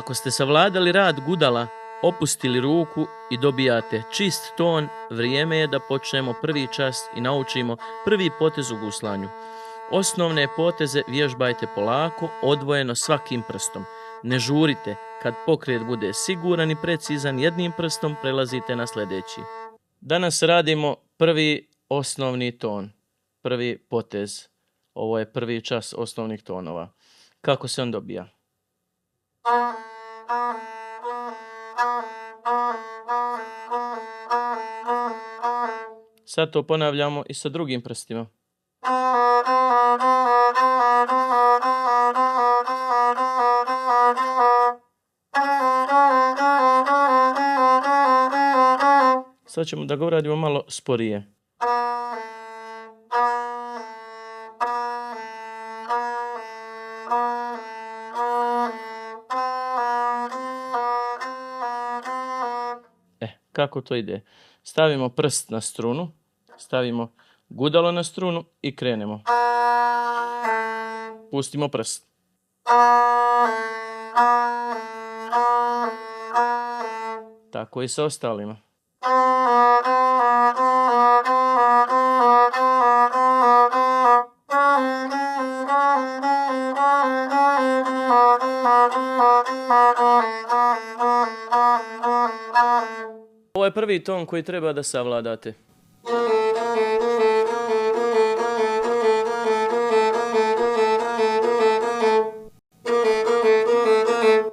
Ako ste savladali rad gudala, opustili ruku i dobijate čist ton, vrijeme je da počnemo prvi čas i naučimo prvi potez u guslanju. Osnovne poteze vježbajte polako, odvojeno svakim prstom. Ne žurite, kad pokret bude siguran i precizan, jednim prstom prelazite na sljedeći. Danas radimo prvi osnovni ton, prvi potez. Ovo je prvi čas osnovnih tonova. Kako se on dobija? Sad to ponavljamo i sa drugim prstima. Sad ćemo da ga uradimo malo sporije. Kako to ide? Stavimo prst na strunu, stavimo gudalo na strunu i krenemo. Pustimo prst. Tako i sa ostalima. Ovo je prvi ton koji treba da savladate.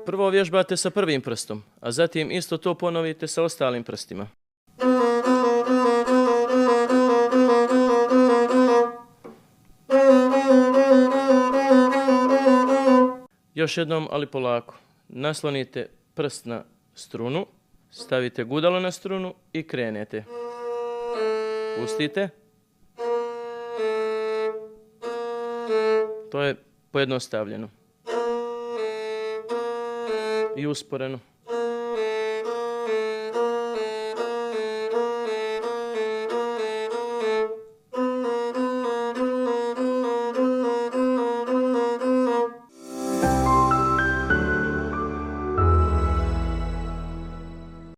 Prvo vježbate sa prvim prstom, a zatim isto to ponovite sa ostalim prstima. Još jednom, ali polako. Naslonite prst na strunu, stavite gudalo na strunu i krenete. Pustite. To je pojednostavljeno. I usporeno.